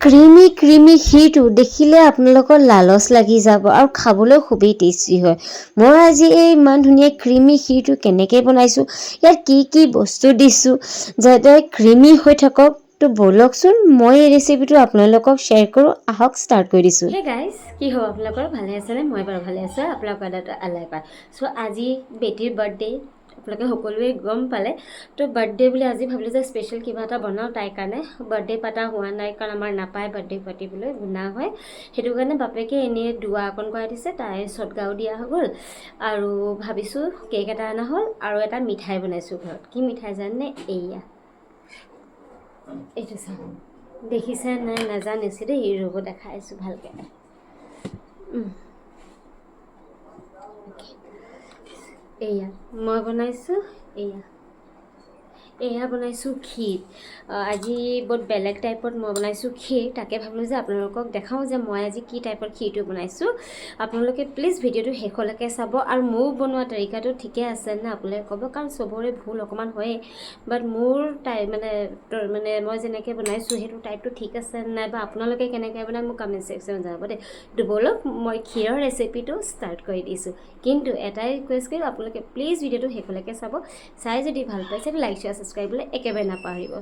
Creamy creamy ক্ষীৰটো দেখিলে আপোনালোকৰ লালচ লাগি যাব আৰু খাবলৈ খুবেই টেষ্টি হয়। মই আজি এই ইমান ধুনীয়া ক্ৰিমি ক্ষীৰটো কেনেকৈ বনাইছোঁ, ইয়াত কি কি বস্তু দিছোঁ যাতে ক্ৰিমি হৈ থাকক, তো ব'লকচোন মই এই ৰেচিপিটো আপোনালোকক শ্বেয়াৰ কৰোঁ। আহক ষ্টাৰ্ট কৰি দিছোঁ। হে গাইজ, কি হ'ব আপোনালোকৰ ভালে আছেনে? মই বাৰু ভালে আছোঁ। আপোনালোকৰ দাদা আলাই পায়। চ' আজি বেটীৰ বাৰ্থডে, আপোনালোকে সকলোৱে গম পালে। তো বাৰ্থডে বুলি আজি ভাবিলোঁ যে স্পেচিয়েল কিবা এটা বনাওঁ তাইৰ কাৰণে। বাৰ্থডে পাতা হোৱা নাই কাৰণ আমাৰ নাপায় বাৰ্থডে পাতিবলৈ, গুণা হয়। সেইটো কাৰণে বাপেকে এনেই দুৱা অকণ কৰাই দিছে, তাই চটগাঁও দিয়া হৈ গ'ল। আৰু ভাবিছোঁ কেক এটা অনা হ'ল আৰু এটা মিঠাই বনাইছোঁ ঘৰত। কি মিঠাই জানে? এইয়া এইটো চাওক, দেখিছে নাই নাজানিছোঁ দেই, ৰ'ব দেখাইছোঁ ভালকৈ। এয়া মই বনাইছোঁ, এয়া বনাইছোঁ ক্ষীৰ। আজি বহুত বেলেগ টাইপত মই বনাইছোঁ ক্ষীৰ। তাকে ভাবিলোঁ যে আপোনালোকক দেখাওঁ যে মই আজি কি টাইপৰ ক্ষীৰটো বনাইছোঁ। আপোনালোকে প্লিজ ভিডিঅ'টো শেষলৈকে চাব। আৰু মোৰ বনোৱা তৰিকাটো ঠিকে আছে নে আপোনালোকে ক'ব, কাৰণ চবৰে ভুল অকণমান হয়েই। বাট মোৰ মানে মই যেনেকৈ বনাইছোঁ সেইটো টাইপটো ঠিক আছে নাই, বা আপোনালোকে কেনেকৈ বনায় মোক কমেণ্ট ছেকশ্যনত জনাব দেই। ব'লক মই ক্ষীৰৰ ৰেচিপিটো ষ্টাৰ্ট কৰি দিছোঁ। কিন্তু এটাই ৰিকুৱেষ্ট কৰিম, আপোনালোকে প্লিজ ভিডিঅ'টো শেষলৈকে চাব। চাই যদি ভাল পাইছে লাইক শ্বেয়াৰ ছাবস্ক্ৰাইব কৰিবলৈ একেবাৰে নাপাহৰিব।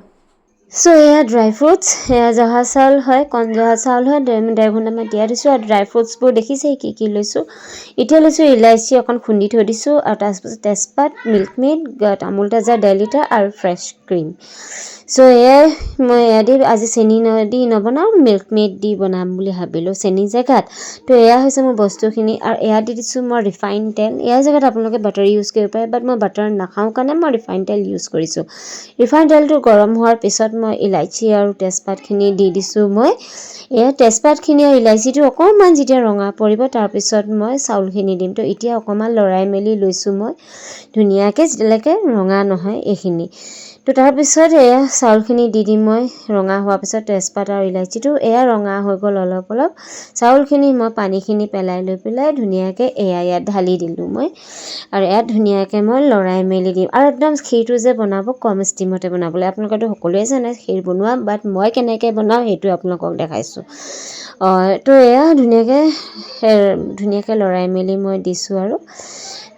চ' এয়া ড্ৰাই ফ্ৰুটছ, এয়া জহা চাউল হয়, কণ জহা চাউল হয়, 1.5 ঘণ্টামান তিয়াই দিছোঁ। আৰু ড্ৰাই ফ্ৰুটছবোৰ দেখিছেই কি কি লৈছোঁ। এতিয়া লৈছোঁ ইলাইচি অকণ খুন্দি থৈ দিছোঁ, আৰু তাৰপিছত তেজপাত, মিল্কমেড, আমুল তাজা 1.5 লিটাৰ আৰু ফ্ৰেছ ক্ৰীম। চ' এয়াই মই এয়া দি আজি চেনি দি নবনাওঁ, মিল্কমেড দি বনাম বুলি ভাবিলোঁ চেনি জেগাত। তো এয়া হৈছে মোৰ বস্তুখিনি। আৰু এয়া দি দিছোঁ মই ৰিফাইন তেল। ইয়াৰ জেগাত আপোনালোকে বাটাৰ ইউজ কৰিব পাৰে, বাট মই বাটাৰ নাখাওঁ কাৰণে মই ৰিফাইন তেল ইউজ কৰিছোঁ। ৰিফাইন তেলটো গৰম হোৱাৰ পিছত মই ইলাইচি আৰু তেজপাতখিনি দি দিছোঁ। মই এয়া তেজপাতখিনি আৰু ইলাইচিটো অকণমান যেতিয়া ৰঙা পৰিব, তাৰপিছত মই চাউলখিনি দিম। তো এতিয়া অকণমান লৰাই মেলি লৈছোঁ মই ধুনীয়াকৈ, যেতিয়ালৈকে ৰঙা নহয় এইখিনি। তো তাৰপিছত এয়া চাউলখিনি দি দিম মই। ৰঙা হোৱাৰ পিছত তেজপাত আৰু ইলাইচিটো এয়া ৰঙা হৈ গ'ল অলপ অলপ। চাউলখিনি মই পানীখিনি পেলাই লৈ পেলাই ধুনীয়াকৈ ইয়াত ঢালি দিলোঁ মই। আৰু ইয়াত ধুনীয়াকৈ মই লৰাই মেলি দিম। আৰু একদম ক্ষীৰটো যে বনাব কম ষ্টিমতে বনাবলৈ। আপোনালোকেতো সকলোৱে জানে ক্ষীৰ বনোৱা, বাট মই কেনেকৈ বনাওঁ সেইটো আপোনালোকক দেখাইছোঁ। তো এয়া ধুনীয়াকৈ লৰাই মেলি মই দিছোঁ। আৰু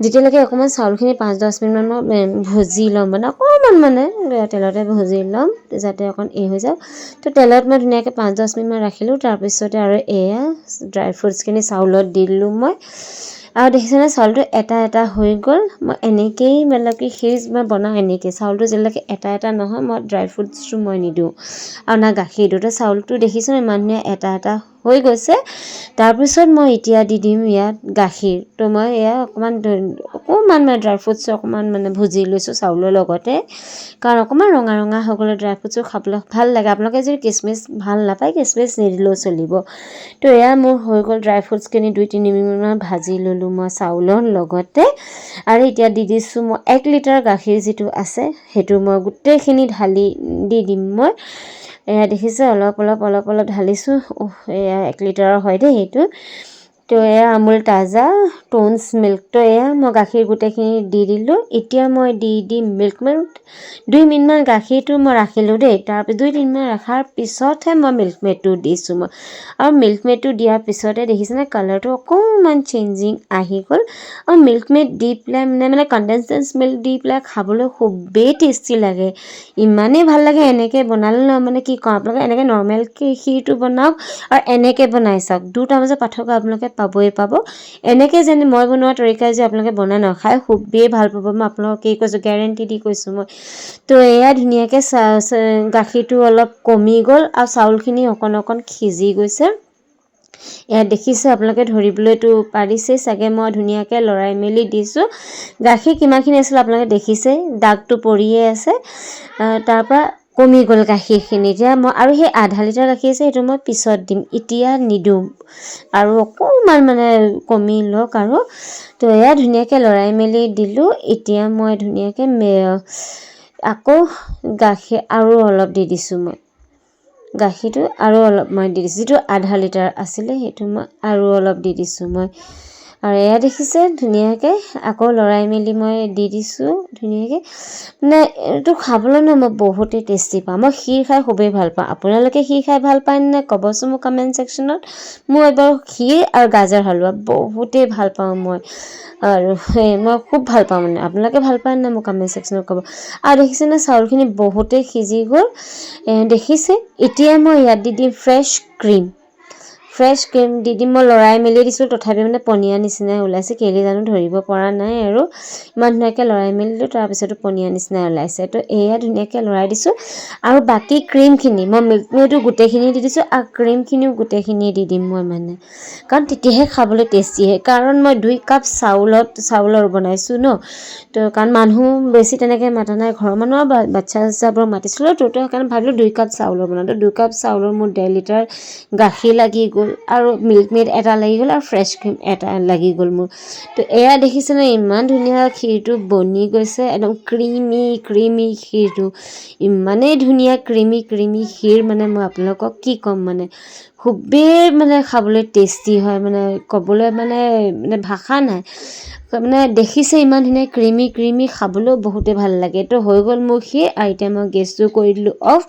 যেতিয়ালৈকে অকণমান চাউলখিনি 5-10 মিনিটমান মই ভাজি ল'ম, মানে অকণমান মানে তেলতে ভাজি ল'ম যাতে অকণ হৈ যাওক। তো তেলত মই ধুনীয়াকৈ 5-10 মিনিটমান ৰাখিলোঁ। তাৰপিছতে আৰু এয়া ড্ৰাই ফ্ৰুটছখিনি চাউলত দি দিলোঁ মই। আৰু দেখিছেনে চাউলটো এটা এটা হৈ গ'ল। মই এনেকৈয়ে মানে কি ক্ষীৰ মই বনাওঁ এনেকৈ, চাউলটো যেতিয়ালৈকে এটা এটা নহয় মই ড্ৰাই ফ্ৰুটছটো মই নিদিওঁ। আৰু না গাখীৰ দিওঁ। তো চাউলটো দেখিছোঁ ইমান ধুনীয়া এটা এটা হৈ গৈছে। তাৰপিছত মই এতিয়া দি দিম ইয়াত গাখীৰ। তো মই এয়া অকণমান মানে ড্ৰাই ফ্ৰুটছ অকণমান মানে ভুজি লৈছোঁ চাউলৰ লগতে, কাৰণ অকণমান ৰঙা ৰঙা হৈ গ'লে ড্ৰাই ফ্ৰুটছো খাবলৈ ভাল লাগে। আপোনালোকে যদি কিচমিচ ভাল নাপায় কিচমিচ নিদিলেও চলিব। তো এয়া মোৰ হৈ গ'ল ড্ৰাই ফ্ৰুটছখিনি 2-3 মিনিটমান ভাজি ল'লোঁ মই চাউলৰ লগতে। আৰু এতিয়া দি দিছোঁ মই 1 লিটাৰ গাখীৰ যিটো আছে সেইটো মই গোটেইখিনি ঢালি দি দিম মই। এয়া দেখিছে অলপ অলপ ঢালিছোঁ। এয়া 1 লিটাৰৰ হয় দেই সেইটো। তো এয়া আমুল তাজা টোনছ মিল্ক। তো এয়া মই গাখীৰ গোটেইখিনি দি দিলোঁ। এতিয়া মই দি দিম মিল্কমেড। 2 মিনিটমান গাখীৰটো মই ৰাখিলোঁ দেই। তাৰপিছত 2-3 মিনিট ৰখাৰ পিছতহে মই মিল্কমেডটো দিছোঁ মই। আৰু মিল্কমেডটো দিয়াৰ পিছতে দেখিছেনে কালাৰটো অকণমান চেঞ্জিং আহি গ'ল। আৰু মিল্কমেড দি পেলাই মানে কণ্ডেনছ মিল্ক দি পেলাই খাবলৈ খুবেই টেষ্টি লাগে। ইমানেই ভাল লাগে এনেকৈ বনালে ন, মানে কি কওঁ আপোনালোকে এনেকৈ নৰ্মেলকৈ ক্ষীৰটো বনাওক আৰু এনেকৈ বনাই চাওক, দুটাৰ মাজত পাৰ্থক্য আপোনালোকে পাব। এনেকৈ যেনে মই বনোৱা তৰিকাই যে আপোনালোকে বনাই নাখায় খুবেই ভাল পাব। মই আপোনালোকে কৈছোঁ, গেৰেণ্টি দি কৈছোঁ মই। তো এয়া ধুনীয়াকৈ গাখীৰটো অলপ কমি গ'ল আৰু চাউলখিনি অকণ সিজি গৈছে। ইয়াত দেখিছে আপোনালোকে ধৰিবলৈতো পাৰিছেই চাগে। মই ধুনীয়াকৈ লৰাই মেলি দিছোঁ। গাখীৰ কিমানখিনি আছিলে আপোনালোকে দেখিছে, দাগটো পৰিয়ে আছে। তাৰপৰা কমি গ'ল গাখীৰখিনি। এতিয়া মই আৰু সেই আধা লিটাৰ গাখীৰ আছে সেইটো মই পিছত দিম, এতিয়া নিদিওঁ। আৰু অকণমান মানে কমি লওক আৰু। তো এয়া ধুনীয়াকৈ লৰাই মেলি দিলোঁ। এতিয়া মই ধুনীয়াকৈ আকৌ গাখীৰ আৰু অলপ দি দিছোঁ মই। গাখীৰটো আৰু অলপ মই দি দিছোঁ, যিটো আধা লিটাৰ আছিলে সেইটো মই আৰু অলপ দি দিছোঁ মই। আৰু এয়া দেখিছে ধুনীয়াকৈ আকৌ লৰাই মেলি মই দি দিছোঁ ধুনীয়াকৈ মানে এইটো খাবলৈ ন মই বহুতেই টেষ্টি পাওঁ মই ক্ষীৰ খাই খুবেই ভাল পাওঁ আপোনালোকে ক্ষীৰ খাই ভাল পায় নে ক'বচোন মোক কমেণ্ট ছেকশ্যনত মই এবাৰ ক্ষীৰ আৰু গাজৰ হালোৱা বহুতেই ভাল পাওঁ মই আৰু মই খুব ভাল পাওঁ মানে আপোনালোকে ভাল পায় নে মোক কমেণ্ট ছেকশ্যনত ক'ব আৰু দেখিছেনে চাউলখিনি বহুতেই সিজি গ'ল দেখিছে এতিয়া মই ইয়াত দি দিম ফ্ৰেছ ক্ৰীম দি দিম মই লৰাই মেলি দিছোঁ তথাপি মানে পনীয়া নিচিনাই ওলাইছে কেলৈ জানো ধৰিব পৰা নাই আৰু ইমান ধুনীয়াকৈ লৰাই মেলি দিলোঁ তাৰপিছতো পনীয়া নিচিনাই ওলাইছে তো এয়া ধুনীয়াকৈ লৰাই দিছোঁ আৰু বাকী ক্ৰীমখিনি মই মিল্ক মেইডটো গোটেইখিনি দি দিছোঁ আৰু ক্ৰীমখিনিও গোটেইখিনিয়ে দি দিম মই মানে কাৰণ তেতিয়াহে খাবলৈ টেষ্টি হয় কাৰণ মই 2 কাপ চাউলৰ বনাইছোঁ ন তো কাৰণ মানুহ বেছি তেনেকৈ মাতা নাই ঘৰৰ মানুহ আৰু বাচ্ছা চাচ্ছাবোৰক মাতিছিলোঁ তো সেইকাৰণে ভাবিলোঁ 2 কাপ চাউলৰ বনাওঁ তো 2 কাপ চাউলৰ মোৰ 1.5 লিটাৰ গাখীৰ লাগি গ'ল আৰু মিল্ক মেইড এটা লাগি গ'ল আৰু ফ্ৰেছ ক্ৰীম এটা লাগি গ'ল মোৰ তো এয়া দেখিছেনে ইমান ধুনীয়া ক্ষীৰটো বনি গৈছে একদম ক্ৰীমি ক্ষীৰটো ইমানেই ধুনীয়া ক্ৰীমি ক্ষীৰ মানে মই আপোনালোকক কি ক'ম মানে খুবেই মানে খাবলৈ টেষ্টি হয় মানে ক'বলৈ মানে ভাষা নাই মানে দেখিছে ইমান ধুনীয়া ক্ৰীমি খাবলৈও বহুতে ভাল লাগে তো হৈ গ'ল মোৰ ক্ষীৰ আৰু এতিয়া মই গেছটো কৰি দিলোঁ অফ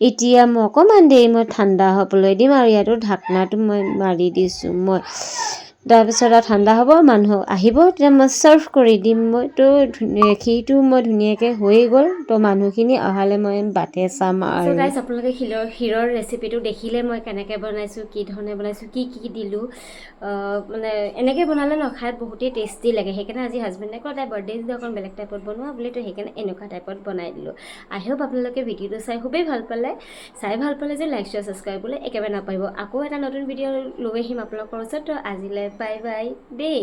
এতিয়া মই অকণমান দেৰি মই ঠাণ্ডা হ'বলৈ দিম আৰু ইয়াতো ঢাকনাটো মই মাৰি দিছোঁ মই তাৰপিছত আৰু ঠাণ্ডা হ'ব মানুহ আহিব তেতিয়া মই ছাৰ্ভ কৰি দিম মই তো ক্ষীৰটো মই ধুনীয়াকৈ হৈ গ'ল তো মানুহখিনি অহালৈ মই বাটে চাম আৰু গাইছ আপোনালোকে ক্ষীৰৰ ৰেচিপিটো দেখিলে মই কেনেকৈ বনাইছোঁ কি ধৰণে বনাইছোঁ কি দিলোঁ মানে এনেকৈ বনালে ন খাই বহুতেই টেষ্টি লাগে সেইকাৰণে আজি হাজবেণ্ডে কয় তাই বাৰ্থডে যদি অকণ বেলেগ টাইপত বনোৱা বুলি তো সেইকাৰণে এনেকুৱা টাইপত বনাই দিলোঁ আই হোপ আপোনালোকে ভিডিঅ'টো চাই খুবেই ভাল পালে যে লাইক শ্বেয়াৰ ছাবস্ক্ৰাইব কৰিবলৈ একেবাৰে নাপাৰিব আকৌ এটা নতুন ভিডিঅ' লৈ আহিম আপোনালোকৰ ওচৰত তো আজিলৈ বাই বাই দেই।